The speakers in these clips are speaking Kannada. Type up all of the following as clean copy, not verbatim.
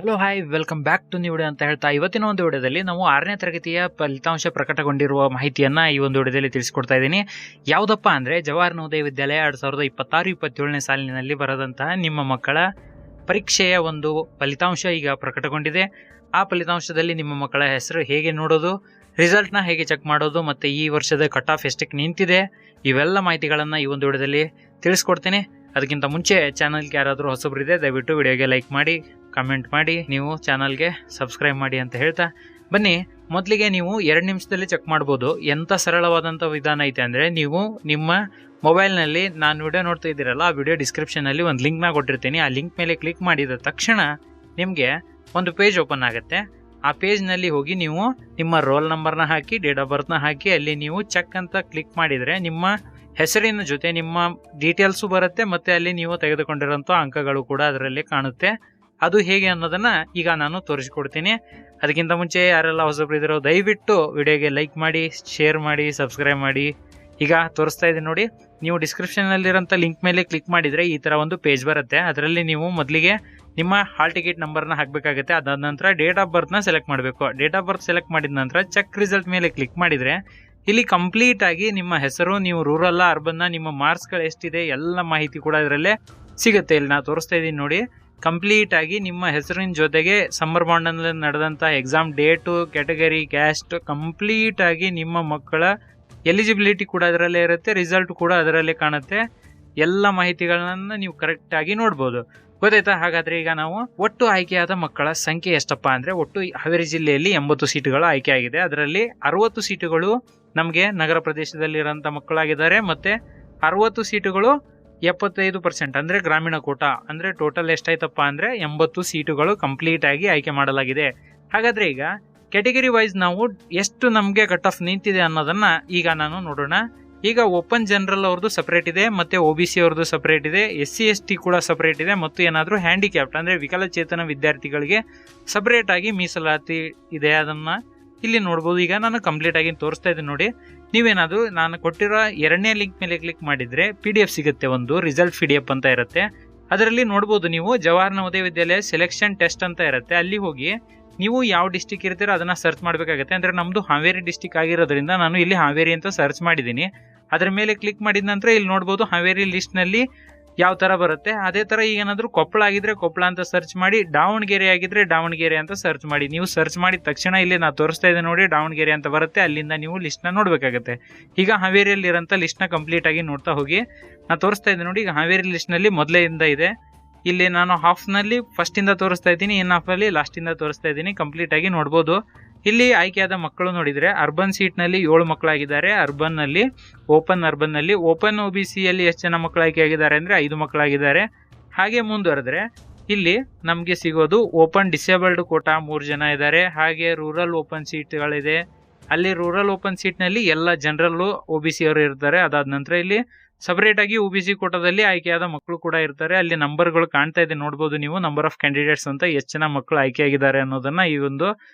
Hello hi welcome back to new video ಅಂತ ಹೇಳ್ತಾ ಇವತ್ತಿನ ಒಂದು ವಿಡಿಯೋದಲ್ಲಿ ನಾವು 6ನೇ ತರಗತಿಯ ಫಲಿತಾಂಶ ಪ್ರಕಟಗೊಂಡಿರುವ ಮಾಹಿತಿಯನ್ನ ಈ ಒಂದು ವಿಡಿಯೋದಲ್ಲಿ ತಿಳಿಸ್ಕೊಡ್ತಾ ಇದ್ದೀನಿ. ಯಾವುದಪ್ಪ ಅಂದ್ರೆ ಜವಾಹರ್ ನವೋದಯ ವಿದ್ಯಾಲಯ 2026-27ನೇ ಸಾಲಿನಲ್ಲಿ ಬರೆದಂತಹ ನಿಮ್ಮ ಮಕ್ಕಳ ಪರೀಕ್ಷೆಯ ಒಂದು ಫಲಿತಾಂಶ ಈಗ ಪ್ರಕಟಗೊಂಡಿದೆ. ಆ ಫಲಿತಾಂಶದಲ್ಲಿ ನಿಮ್ಮ ಮಕ್ಕಳ ಹೆಸರು ಹೇಗೆ ನೋಡೋದು, ರಿಸಲ್ಟ್ನ ಹೇಗೆ ಚೆಕ್ ಮಾಡೋದು ಮತ್ತು ಈ ವರ್ಷದ ಕಟ್ ಆಫ್ ಎಷ್ಟಕ್ಕೆ ನಿಂತಿದೆ, ಇವೆಲ್ಲ ಮಾಹಿತಿಗಳನ್ನು ಈ ಒಂದು ವಿಡಿಯೋದಲ್ಲಿ ತಿಳಿಸ್ಕೊಡ್ತೀನಿ. ಅದಕ್ಕಿಂತ ಮುಂಚೆ ಚಾನಲ್ಗೆ ಯಾರಾದರೂ ಹೊಸಬರಿದೆ ದಯವಿಟ್ಟು ವಿಡಿಯೋಗೆ ಲೈಕ್ ಮಾಡಿ, ಕಮೆಂಟ್ ಮಾಡಿ, ನೀವು ಚಾನಲ್ಗೆ ಸಬ್ಸ್ಕ್ರೈಬ್ ಮಾಡಿ ಅಂತ ಹೇಳ್ತಾ ಬನ್ನಿ. ಮೊದಲಿಗೆ ನೀವು 2 ನಿಮಿಷದಲ್ಲಿ ಚೆಕ್ ಮಾಡ್ಬೋದು. ಎಂಥ ಸರಳವಾದಂಥ ವಿಧಾನ ಐತೆ ಅಂದರೆ, ನೀವು ನಿಮ್ಮ ಮೊಬೈಲ್ನಲ್ಲಿ ನಾನು ವಿಡಿಯೋ ನೋಡ್ತಾ ಇದ್ದೀರಲ್ಲ, ಆ ವಿಡಿಯೋ ಡಿಸ್ಕ್ರಿಪ್ಷನಲ್ಲಿ ಒಂದು ಲಿಂಕ್ನ ಕೊಟ್ಟಿರ್ತೀನಿ. ಆ ಲಿಂಕ್ ಮೇಲೆ ಕ್ಲಿಕ್ ಮಾಡಿದ ತಕ್ಷಣ ನಿಮಗೆ ಒಂದು ಪೇಜ್ ಓಪನ್ ಆಗುತ್ತೆ. ಆ ಪೇಜ್ನಲ್ಲಿ ಹೋಗಿ ನೀವು ನಿಮ್ಮ ರೋಲ್ ನಂಬರ್ನ ಹಾಕಿ, ಡೇಟ್ ಆಫ್ ಬರ್ತ್ನ ಹಾಕಿ, ಅಲ್ಲಿ ನೀವು ಚೆಕ್ ಅಂತ ಕ್ಲಿಕ್ ಮಾಡಿದರೆ ನಿಮ್ಮ ಹೆಸರಿನ ಜೊತೆ ನಿಮ್ಮ ಡೀಟೇಲ್ಸು ಬರುತ್ತೆ ಮತ್ತು ಅಲ್ಲಿ ನೀವು ತೆಗೆದುಕೊಂಡಿರೋಂಥ ಅಂಕಗಳು ಕೂಡ ಅದರಲ್ಲಿ ಕಾಣುತ್ತೆ. ಅದು ಹೇಗೆ ಅನ್ನೋದನ್ನು ಈಗ ನಾನು ತೋರಿಸ್ಕೊಡ್ತೀನಿ. ಅದಕ್ಕಿಂತ ಮುಂಚೆ ಯಾರೆಲ್ಲ ಹೊಸಬರಿದ್ದೀರೋ ದಯವಿಟ್ಟು ವಿಡಿಯೋಗೆ ಲೈಕ್ ಮಾಡಿ, ಶೇರ್ ಮಾಡಿ, ಸಬ್ಸ್ಕ್ರೈಬ್ ಮಾಡಿ. ಈಗ ತೋರಿಸ್ತಾ ಇದ್ದೀನಿ ನೋಡಿ, ನೀವು ಡಿಸ್ಕ್ರಿಪ್ಷನಲ್ಲಿರೋಂಥ ಲಿಂಕ್ ಮೇಲೆ ಕ್ಲಿಕ್ ಮಾಡಿದರೆ ಈ ಥರ ಒಂದು ಪೇಜ್ ಬರುತ್ತೆ. ಅದರಲ್ಲಿ ನೀವು ಮೊದಲಿಗೆ ನಿಮ್ಮ ಹಾಲ್ ಟಿಕೆಟ್ ನಂಬರ್ನ ಹಾಕಬೇಕಾಗುತ್ತೆ. ಅದಾದ ನಂತರ ಡೇಟ್ ಆಫ್ ಬರ್ತ್ನ ಸೆಲೆಕ್ಟ್ ಮಾಡಬೇಕು. ಡೇಟ್ ಆಫ್ ಬರ್ತ್ ಸೆಲೆಕ್ಟ್ ಮಾಡಿದ ನಂತರ ಚೆಕ್ ರಿಸಲ್ಟ್ ಮೇಲೆ ಕ್ಲಿಕ್ ಮಾಡಿದರೆ ಇಲ್ಲಿ ಕಂಪ್ಲೀಟ್ ಆಗಿ ನಿಮ್ಮ ಹೆಸರು, ನೀವು ರೂರಲ್ಲ ಅರ್ಬನ್ನ, ನಿಮ್ಮ ಮಾರ್ಕ್ಸ್ಗಳು ಎಷ್ಟಿದೆ ಎಲ್ಲ ಮಾಹಿತಿ ಕೂಡ ಇದರಲ್ಲೇ ಸಿಗುತ್ತೆ. ಇಲ್ಲಿ ನಾನು ತೋರಿಸ್ತಾ ಇದ್ದೀನಿ ನೋಡಿ, ಕಂಪ್ಲೀಟ್ ಆಗಿ ನಿಮ್ಮ ಹೆಸರಿನ ಜೊತೆಗೆ ಸಮ್ಮರ್ ಬಾಂಡ್ನಲ್ಲಿ ನಡೆದಂಥ exam date, category, caste, complete ಆಗಿ ನಿಮ್ಮ ಮಕ್ಕಳ ಎಲಿಜಿಬಿಲಿಟಿ ಕೂಡ ಅದರಲ್ಲೇ ಇರುತ್ತೆ, ರಿಸಲ್ಟ್ ಕೂಡ ಅದರಲ್ಲೇ ಕಾಣುತ್ತೆ. ಎಲ್ಲ ಮಾಹಿತಿಗಳನ್ನ ನೀವು ಕರೆಕ್ಟಾಗಿ ನೋಡ್ಬೋದು. ಗೊತ್ತಾಯ್ತಾ? ಹಾಗಾದರೆ ಈಗ ನಾವು ಒಟ್ಟು ಆಯ್ಕೆಯಾದ ಮಕ್ಕಳ ಸಂಖ್ಯೆ ಎಷ್ಟಪ್ಪ ಅಂದರೆ, ಒಟ್ಟು ಹಾವೇರಿ ಜಿಲ್ಲೆಯಲ್ಲಿ 80 ಸೀಟುಗಳು ಆಯ್ಕೆ ಆಗಿದೆ. ಅದರಲ್ಲಿ 60 ಸೀಟುಗಳು ನಮಗೆ ನಗರ ಪ್ರದೇಶದಲ್ಲಿರೋಂಥ ಮಕ್ಕಳಾಗಿದ್ದಾರೆ ಮತ್ತು 60 ಸೀಟುಗಳು 75% ಅಂದರೆ ಗ್ರಾಮೀಣ ಕೋಟ. ಅಂದರೆ ಟೋಟಲ್ ಎಷ್ಟಾಯ್ತಪ್ಪ ಅಂದರೆ 80 ಸೀಟುಗಳು ಕಂಪ್ಲೀಟ್ ಆಗಿ ಆಯ್ಕೆ ಮಾಡಲಾಗಿದೆ. ಹಾಗಾದರೆ ಈಗ ಕ್ಯಾಟಗರಿ ವೈಸ್ ನಾವು ಎಷ್ಟು ನಮಗೆ ಕಟ್ ಆಫ್ ನಿಂತಿದೆ ಅನ್ನೋದನ್ನು ಈಗ ನಾನು ನೋಡೋಣ. ಈಗ ಓಪನ್ ಜನರಲ್ ಅವ್ರದ್ದು ಸಪ್ರೇಟ್ ಇದೆ ಮತ್ತು OBC ಅವ್ರದ್ದು ಸಪ್ರೇಟ್ ಇದೆ, SC ST ಕೂಡ ಸಪ್ರೇಟ್ ಇದೆ, ಮತ್ತು ಏನಾದರೂ ಹ್ಯಾಂಡಿಕ್ಯಾಪ್ಟ್ ಅಂದರೆ ವಿಕಲಚೇತನ ವಿದ್ಯಾರ್ಥಿಗಳಿಗೆ ಸಪ್ರೇಟ್ ಆಗಿ ಮೀಸಲಾತಿ ಇದೆ. ಅದನ್ನು ಇಲ್ಲಿ ನೋಡ್ಬೋದು. ಈಗ ನಾನು ಕಂಪ್ಲೀಟ್ ಆಗಿ ತೋರಿಸ್ತಾ ಇದ್ದೀನಿ ನೋಡಿ. ನೀವೇನಾದರೂ ನಾನು ಕೊಟ್ಟಿರೋ 2ನೇ ಲಿಂಕ್ ಮೇಲೆ ಕ್ಲಿಕ್ ಮಾಡಿದರೆ PDF ಸಿಗುತ್ತೆ, ಒಂದು ರಿಸಲ್ಟ್ PDF ಅಂತ ಇರುತ್ತೆ. ಅದರಲ್ಲಿ ನೋಡ್ಬೋದು ನೀವು ಜವಾಹರ್ ನವೋದಯ ವಿದ್ಯಾಲಯ ಸೆಲೆಕ್ಷನ್ ಟೆಸ್ಟ್ ಅಂತ ಇರುತ್ತೆ. ಅಲ್ಲಿ ಹೋಗಿ ನೀವು ಯಾವ ಡಿಸ್ಟಿಕ್ ಇರ್ತೀರೋ ಅದನ್ನು ಸರ್ಚ್ ಮಾಡಬೇಕಾಗುತ್ತೆ. ಅಂದರೆ ನಮ್ಮದು ಹಾವೇರಿ ಡಿಸ್ಟಿಕ್ ಆಗಿರೋದ್ರಿಂದ ನಾನು ಇಲ್ಲಿ ಹಾವೇರಿ ಅಂತ ಸರ್ಚ್ ಮಾಡಿದ್ದೀನಿ. ಅದರ ಮೇಲೆ ಕ್ಲಿಕ್ ಮಾಡಿದ ನಂತರ ಇಲ್ಲಿ ನೋಡ್ಬೋದು ಹಾವೇರಿ ಲಿಸ್ಟ್ನಲ್ಲಿ ಯಾವ ಥರ ಬರುತ್ತೆ. ಅದೇ ಥರ ಈಗ ಏನಾದರೂ ಕೊಪ್ಪಳ ಆಗಿದ್ರೆ ಕೊಪ್ಪಳ ಅಂತ ಸರ್ಚ್ ಮಾಡಿ, ದಾವಣಗೆರೆ ಆಗಿದ್ರೆ ದಾವಣಗೆರೆ ಅಂತ ಸರ್ಚ್ ಮಾಡಿ. ನೀವು ಸರ್ಚ್ ಮಾಡಿದ ತಕ್ಷಣ ಇಲ್ಲಿ ನಾನು ತೋರಿಸ್ತಾ ಇದ್ದೆ ನೋಡಿ, ದಾವಣಗೆರೆ ಅಂತ ಬರುತ್ತೆ. ಅಲ್ಲಿಂದ ನೀವು ಲಿಸ್ಟ್ನ ನೋಡಬೇಕಾಗುತ್ತೆ. ಈಗ ಹಾವೇರಿಯಲ್ಲಿರೋಂಥ ಲಿಸ್ಟ್ನ ಕಂಪ್ಲೀಟ್ ಆಗಿ ನೋಡ್ತಾ ಹೋಗಿ. ನಾನು ತೋರಿಸ್ತಾ ಇದ್ದೆ ನೋಡಿ, ಈಗ ಹಾವೇರಿ ಲಿಸ್ಟ್ನಲ್ಲಿ ಮೊದಲೆಯಿಂದ ಇದೆ. ಇಲ್ಲಿ ನಾನು ಹಾಫ್ನಲ್ಲಿ ಫಸ್ಟಿಂದ ತೋರಿಸ್ತಾ ಇದ್ದೀನಿ, ಇನ್ ಹಾಫಲ್ಲಿ ಲಾಸ್ಟಿಂದ ತೋರಿಸ್ತಾ ಇದ್ದೀನಿ. ಕಂಪ್ಲೀಟ್ ಆಗಿ ನೋಡ್ಬೋದು. ಇಲ್ಲಿ ಆಯ್ಕೆಯಾದ ಮಕ್ಕಳು ನೋಡಿದರೆ ಅರ್ಬನ್ ಸೀಟ್ನಲ್ಲಿ 7 ಮಕ್ಕಳಾಗಿದ್ದಾರೆ. ಅರ್ಬನ್ನಲ್ಲಿ, ಓಪನ್ನಲ್ಲಿ, ಓಪನ್ OBCಯಲ್ಲಿ ಎಷ್ಟು ಜನ ಮಕ್ಕಳು ಆಯ್ಕೆಯಾಗಿದ್ದಾರೆ ಅಂದರೆ 5 ಮಕ್ಕಳಾಗಿದ್ದಾರೆ. ಹಾಗೆ ಮುಂದುವರೆದ್ರೆ ಇಲ್ಲಿ ನಮಗೆ ಸಿಗೋದು ಓಪನ್ ಡಿಸೇಬಲ್ಡ್ ಕೋಟಾ 3 ಜನ ಇದ್ದಾರೆ. ಹಾಗೆ ರೂರಲ್ ಓಪನ್ ಸೀಟ್ಗಳಿದೆ. ಅಲ್ಲಿ ರೂರಲ್ ಓಪನ್ ಸೀಟ್ನಲ್ಲಿ ಎಲ್ಲ ಜನರಲ್ಲು OBC ಅವರು ಇರ್ತಾರೆ. ಅದಾದ ನಂತರ ಇಲ್ಲಿ ಸಪರೇಟಾಗಿ OBC ಕೋಟಾದಲ್ಲಿ ಆಯ್ಕೆಯಾದ ಮಕ್ಕಳು ಕೂಡ ಇರ್ತಾರೆ. ಅಲ್ಲಿ ನಂಬರ್ಗಳು ಕಾಣ್ತಾ ಇದೆ ನೋಡ್ಬೋದು ನೀವು, ನಂಬರ್ ಆಫ್ ಕ್ಯಾಂಡಿಡೇಟ್ಸ್ ಅಂತ, ಎಷ್ಟು ಜನ ಮಕ್ಕಳು ಆಯ್ಕೆಯಾಗಿದ್ದಾರೆ ಅನ್ನೋದನ್ನ ಈ ಒಂದು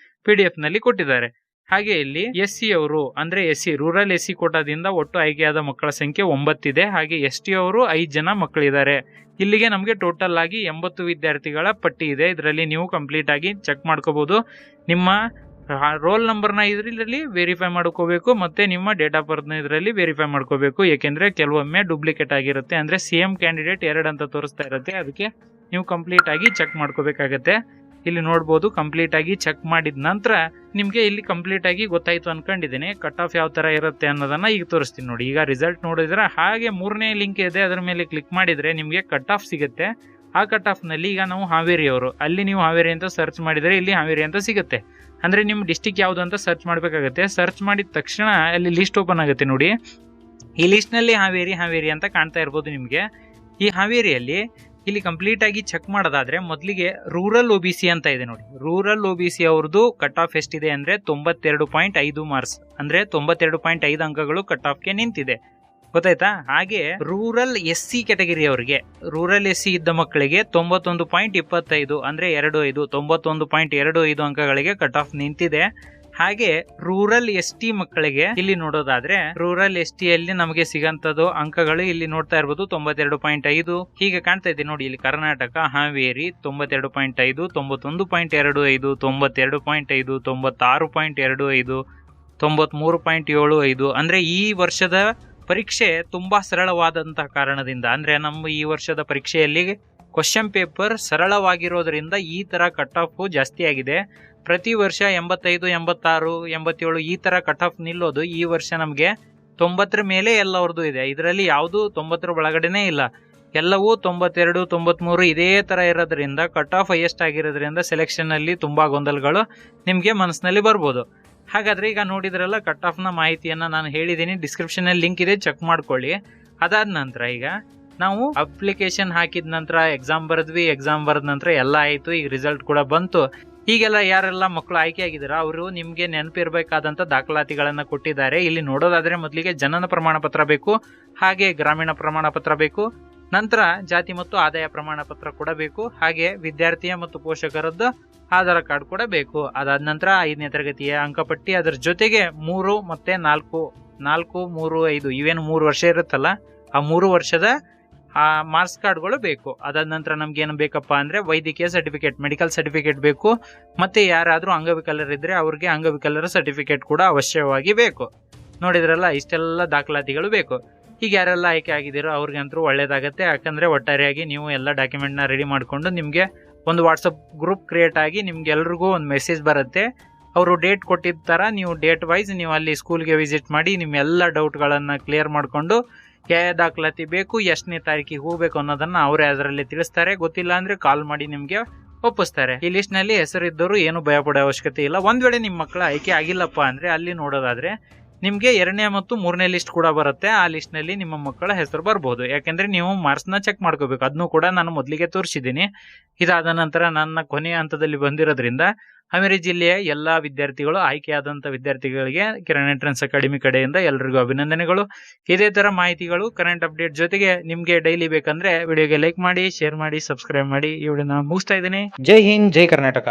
PDF ನಲ್ಲಿ ಕೊಟ್ಟಿದ್ದಾರೆ. ಹಾಗೆ ಇಲ್ಲಿ SC ಅವರು ಅಂದರೆ SC ರೂರಲ್ SC ಕೋಟಾದಿಂದ ಒಟ್ಟು ಆಯ್ಕೆಯಾದ ಮಕ್ಕಳ ಸಂಖ್ಯೆ 9 ಇದೆ. ಹಾಗೆ ST ಅವರು 5 ಜನ ಮಕ್ಕಳಿದ್ದಾರೆ. ಇಲ್ಲಿಗೆ ನಮಗೆ ಟೋಟಲ್ ಆಗಿ 80 ವಿದ್ಯಾರ್ಥಿಗಳ ಪಟ್ಟಿ ಇದೆ. ಇದರಲ್ಲಿ ನೀವು ಕಂಪ್ಲೀಟ್ ಆಗಿ ಚೆಕ್ ಮಾಡ್ಕೋಬಹುದು. ನಿಮ್ಮ ರೋಲ್ ನಂಬರ್ನ ಇದರಲ್ಲಿ ವೆರಿಫೈ ಮಾಡ್ಕೋಬೇಕು ಮತ್ತು ನಿಮ್ಮ ಡೇಟ್ ಆಫ್ ಬರ್ತ್ನ ಇದರಲ್ಲಿ ವೆರಿಫೈ ಮಾಡ್ಕೋಬೇಕು. ಏಕೆಂದರೆ ಕೆಲವೊಮ್ಮೆ ಡೂಪ್ಲಿಕೇಟ್ ಆಗಿರುತ್ತೆ, ಅಂದರೆ ಸೇಮ್ ಕ್ಯಾಂಡಿಡೇಟ್ 2 ಅಂತ ತೋರಿಸ್ತಾ ಇರುತ್ತೆ. ಅದಕ್ಕೆ ನೀವು ಕಂಪ್ಲೀಟ್ ಆಗಿ ಚೆಕ್ ಮಾಡ್ಕೋಬೇಕಾಗತ್ತೆ. ಇಲ್ಲಿ ನೋಡ್ಬೋದು, ಕಂಪ್ಲೀಟ್ ಆಗಿ ಚೆಕ್ ಮಾಡಿದ ನಂತರ ನಿಮಗೆ ಇಲ್ಲಿ ಕಂಪ್ಲೀಟ್ ಆಗಿ ಗೊತ್ತಾಯ್ತು ಅನ್ಕೊಂಡಿದ್ದೀನಿ. ಕಟ್ ಆಫ್ ಯಾವ ಥರ ಇರುತ್ತೆ ಅನ್ನೋದನ್ನ ಈಗ ತೋರಿಸ್ತೀನಿ ನೋಡಿ. ಈಗ ರಿಸಲ್ಟ್ ನೋಡಿದ್ರೆ ಹಾಗೆ 3ನೇ ಲಿಂಕ್ ಇದೆ, ಅದರ ಮೇಲೆ ಕ್ಲಿಕ್ ಮಾಡಿದರೆ ನಿಮಗೆ ಕಟ್ ಆಫ್ ಸಿಗುತ್ತೆ. ಆ ಕಟ್ ಆಫ್ನಲ್ಲಿ ಈಗ ನಾವು ಹಾವೇರಿ ಅವರು, ಅಲ್ಲಿ ನೀವು ಹಾವೇರಿ ಅಂತ ಸರ್ಚ್ ಮಾಡಿದರೆ ಇಲ್ಲಿ ಹಾವೇರಿ ಅಂತ ಸಿಗುತ್ತೆ. ಅಂದರೆ ನಿಮ್ಮ ಡಿಸ್ಟಿಕ್ ಯಾವುದು ಅಂತ ಸರ್ಚ್ ಮಾಡಬೇಕಾಗುತ್ತೆ. ಸರ್ಚ್ ಮಾಡಿದ ತಕ್ಷಣ ಅಲ್ಲಿ ಲಿಸ್ಟ್ ಓಪನ್ ಆಗುತ್ತೆ ನೋಡಿ. ಈ ಲಿಸ್ಟ್ನಲ್ಲಿ ಹಾವೇರಿ ಅಂತ ಕಾಣ್ತಾ ಇರ್ಬೋದು ನಿಮಗೆ. ಈ ಹಾವೇರಿಯಲ್ಲಿ ಇಲ್ಲಿ ಕಂಪ್ಲೀಟ್ ಆಗಿ ಚೆಕ್ ಮಾಡೋದಾದ್ರೆ ಮೊದಲಿಗೆ ರೂರಲ್ OBC ಅಂತ ಇದೆ ನೋಡಿ. ರೂರಲ್ OBC ಅವ್ರದ್ದು ಕಟ್ ಆಫ್ ಎಷ್ಟಿದೆ ಅಂದರೆ 92.5 ಮಾರ್ಕ್ಸ್, ಅಂದರೆ 92.5 ಅಂಕಗಳು ಕಟ್ ಆಫ್ಗೆ ನಿಂತಿದೆ. ಗೊತ್ತಾಯ್ತಾ? ಹಾಗೆ ರೂರಲ್ SC ಕ್ಯಾಟಗರಿ ಅವರಿಗೆ, ರೂರಲ್ SC ಇದ್ದ ಮಕ್ಕಳಿಗೆ 91.25 ಅಂದರೆ 91.25 ಅಂಕಗಳಿಗೆ ಕಟ್ ಆಫ್ ನಿಂತಿದೆ. ಹಾಗೆ ರೂರಲ್ ST ಮಕ್ಕಳಿಗೆ ಇಲ್ಲಿ ನೋಡೋದಾದ್ರೆ ರೂರಲ್ ST ಅಲ್ಲಿ ನಮಗೆ ಸಿಗಂತದ್ದು ಅಂಕಗಳು ಇಲ್ಲಿ ನೋಡ್ತಾ ಇರ್ಬೋದು 92.5 ಹೀಗೆ ಕಾಣ್ತಾ ಇದೆ ನೋಡಿ. ಇಲ್ಲಿ ಕರ್ನಾಟಕ, ಹಾವೇರಿ 92.5, 91.25, 92.5, 96.25, 93.75. ಅಂದ್ರೆ ಈ ವರ್ಷದ ಪರೀಕ್ಷೆ ತುಂಬಾ ಸರಳವಾದಂತಹ ಕಾರಣದಿಂದ, ಅಂದ್ರೆ ನಮ್ಮ ಈ ವರ್ಷದ ಪರೀಕ್ಷೆಯಲ್ಲಿ ಕ್ವಶನ್ ಪೇಪರ್ ಸರಳವಾಗಿರೋದ್ರಿಂದ ಈ ತರ ಕಟ್ ಆಫ್ ಜಾಸ್ತಿ ಆಗಿದೆ. ಪ್ರತಿ ವರ್ಷ 85, 86, 87 ಈ ತರ ಕಟ್ ಆಫ್ ನಿಲ್ಲೋದು. ಈ ವರ್ಷ ನಮ್ಗೆ 90 ಮೇಲೆ ಎಲ್ಲವ್ರದ್ದು ಇದೆ. ಇದರಲ್ಲಿ ಯಾವುದು 90 ಒಳಗಡೆನೆ ಇಲ್ಲ, ಎಲ್ಲವೂ 92, 93 ಇದೇ ತರ ಇರೋದ್ರಿಂದ ಕಟ್ ಆಫ್ ಹೈಯೆಸ್ಟ್ ಆಗಿರೋದ್ರಿಂದ ಸೆಲೆಕ್ಷನ್ ಅಲ್ಲಿ ತುಂಬಾ ಗೊಂದಲಗಳು ನಿಮ್ಗೆ ಮನಸ್ಸಿನಲ್ಲಿ ಬರ್ಬೋದು. ಹಾಗಾದ್ರೆ ಈಗ ನೋಡಿದ್ರಲ್ಲ ಕಟ್ ಆಫ್ ನ ಮಾಹಿತಿಯನ್ನ ನಾನು ಹೇಳಿದ್ದೀನಿ, ಡಿಸ್ಕ್ರಿಪ್ಷನ್ ಅಲ್ಲಿ ಲಿಂಕ್ ಇದೆ, ಚೆಕ್ ಮಾಡ್ಕೊಳ್ಳಿ. ಅದಾದ ನಂತರ ಈಗ ನಾವು ಅಪ್ಲಿಕೇಶನ್ ಹಾಕಿದ ನಂತರ ಎಕ್ಸಾಮ್ ಬರೆದ್ವಿ, ಎಕ್ಸಾಮ್ ಬರೆದ ನಂತರ ಎಲ್ಲ ಆಯ್ತು, ಈಗ ರಿಸಲ್ಟ್ ಕೂಡ ಬಂತು. ಹೀಗೆಲ್ಲ ಯಾರೆಲ್ಲ ಮಕ್ಕಳು ಆಯ್ಕೆ ಆಗಿದಾರ ಅವರು ನಿಮ್ಗೆ ನೆನಪಿರ್ಬೇಕಾದಂತ ದಾಖಲಾತಿಗಳನ್ನ ಕೊಟ್ಟಿದ್ದಾರೆ. ಇಲ್ಲಿ ನೋಡೋದಾದ್ರೆ ಮೊದಲಿಗೆ ಜನನ ಪ್ರಮಾಣ ಪತ್ರ ಬೇಕು, ಹಾಗೆ ಗ್ರಾಮೀಣ ಪ್ರಮಾಣ ಪತ್ರ ಬೇಕು, ನಂತರ ಜಾತಿ ಮತ್ತು ಆದಾಯ ಪ್ರಮಾಣ ಪತ್ರ ಕೂಡ ಬೇಕು, ಹಾಗೆ ವಿದ್ಯಾರ್ಥಿಯ ಮತ್ತು ಪೋಷಕರದ್ದು ಆಧಾರ್ ಕಾರ್ಡ್ ಕೂಡ ಬೇಕು. ಅದಾದ ನಂತರ 5ನೇ ತರಗತಿಯ ಅಂಕಪಟ್ಟಿ, ಅದರ ಜೊತೆಗೆ 3 ಮತ್ತೆ 4, 3, 5 ಇವೇನು 3 ವರ್ಷ ಇರುತ್ತಲ್ಲ ಆ 3 ವರ್ಷದ ಮಾರ್ಕ್ಸ್ ಕಾರ್ಡ್ಗಳು ಬೇಕು. ಅದಾದ ನಂತರ ನಮ್ಗೆ ಏನು ಬೇಕಪ್ಪ ಅಂದ್ರೆ ವೈದ್ಯಕೀಯ ಸರ್ಟಿಫಿಕೇಟ್, ಮೆಡಿಕಲ್ ಸರ್ಟಿಫಿಕೇಟ್ ಬೇಕು, ಮತ್ತೆ ಯಾರಾದ್ರೂ ಅಂಗವಿಕಲರ್ ಇದ್ರೆ ಅವ್ರಿಗೆ ಅಂಗವಿಕಲರ ಸರ್ಟಿಫಿಕೇಟ್ ಕೂಡ ಅವಶ್ಯವಾಗಿ ಬೇಕು. ನೋಡಿದ್ರಲ್ಲ ಇಷ್ಟೆಲ್ಲ ದಾಖಲಾತಿಗಳು ಬೇಕು. ಈಗ ಯಾರೆಲ್ಲ ಆಯ್ಕೆ ಆಗಿದ್ದೀರೋ ಅವ್ರಿಗಂತೂ ಒಳ್ಳೇದಾಗತ್ತೆ, ಯಾಕಂದ್ರೆ ಒಟ್ಟಾರೆಯಾಗಿ ನೀವು ಎಲ್ಲ ಡಾಕ್ಯುಮೆಂಟ್ ನ ರೆಡಿ ಮಾಡ್ಕೊಂಡು ನಿಮ್ಗೆ ಒಂದು ವಾಟ್ಸಪ್ ಗ್ರೂಪ್ ಕ್ರಿಯೇಟ್ ಆಗಿ ನಿಮ್ಗೆ ಎಲ್ರಿಗೂ ಒಂದು ಮೆಸೇಜ್ ಬರುತ್ತೆ. ಅವರು ಡೇಟ್ ಕೊಟ್ಟಿರ್ತಾರ, ನೀವು ಡೇಟ್ ವೈಸ್ ನೀವು ಅಲ್ಲಿ ಸ್ಕೂಲ್ಗೆ ವಿಸಿಟ್ ಮಾಡಿ ನಿಮ್ಮ ಎಲ್ಲ ಡೌಟ್ಗಳನ್ನ ಕ್ಲಿಯರ್ ಮಾಡ್ಕೊಂಡು ಯಾವ ದಾಖಲಾತಿ ಬೇಕು, ಎಷ್ಟನೇ ತಾರೀಕಿಗೆ ಹೋಗ್ಬೇಕು ಅನ್ನೋದನ್ನ ಅವರೇ ಅದರಲ್ಲಿ ತಿಳಿಸ್ತಾರೆ. ಗೊತ್ತಿಲ್ಲ ಅಂದ್ರೆ ಕಾಲ್ ಮಾಡಿ ನಿಮ್ಗೆ ಒಪ್ಪಿಸ್ತಾರೆ. ಈ ಲಿಸ್ಟ್ ನಲ್ಲಿ ಹೆಸರಿದ್ದವರು ಏನು ಭಯ ಪಡೋ ಅವಶ್ಯಕತೆ ಇಲ್ಲ. ಒಂದ್ ವೇಳೆ ನಿಮ್ಮ ಮಕ್ಕಳ ಆಯ್ಕೆ ಆಗಿಲ್ಲಪ್ಪ ಅಂದ್ರೆ ಅಲ್ಲಿ ನೋಡೋದಾದ್ರೆ ನಿಮ್ಗೆ 2ನೇ ಮತ್ತು 3ನೇ ಲಿಸ್ಟ್ ಕೂಡ ಬರುತ್ತೆ. ಆ ಲಿಸ್ಟ್ ನಲ್ಲಿ ನಿಮ್ಮ ಮಕ್ಕಳ ಹೆಸರು ಬರ್ಬೋದು. ಯಾಕಂದ್ರೆ ನೀವು ಮಾರ್ಕ್ಸ್ ನ ಚೆಕ್ ಮಾಡ್ಕೋಬೇಕು. ಅದನ್ನು ಕೂಡ ನಾನು ಮೊದಲಿಗೆ ತೋರಿಸಿದ್ದೀನಿ. ಇದಾದ ನಂತರ ನನ್ನ ಕೊನೆಯ ಹಂತದಲ್ಲಿ ಬಂದಿರೋದ್ರಿಂದ ಹಾವೇರಿ ಜಿಲ್ಲೆಯ ಎಲ್ಲಾ ವಿದ್ಯಾರ್ಥಿಗಳು, ಆಯ್ಕೆಯಾದಂತ ವಿದ್ಯಾರ್ಥಿಗಳಿಗೆ ಕಿರಣ್ ಎಂಟ್ರೆನ್ಸ್ ಅಕಾಡೆಮಿ ಕಡೆಯಿಂದ ಎಲ್ರಿಗೂ ಅಭಿನಂದನೆಗಳು. ಇದೇ ತರ ಮಾಹಿತಿಗಳು, ಕರೆಂಟ್ ಅಪ್ಡೇಟ್ ಜೊತೆಗೆ ನಿಮ್ಗೆ ಡೈಲಿ ಬೇಕಂದ್ರೆ ವಿಡಿಯೋಗೆ ಲೈಕ್ ಮಾಡಿ, ಶೇರ್ ಮಾಡಿ, ಸಬ್ಸ್ಕ್ರೈಬ್ ಮಾಡಿ. ಈ ವಿಡಿಯೋನ ಮುಗಿಸ್ತಾ ಇದ್ದೀನಿ. ಜೈ ಹಿಂದ್, ಜೈ ಕರ್ನಾಟಕ.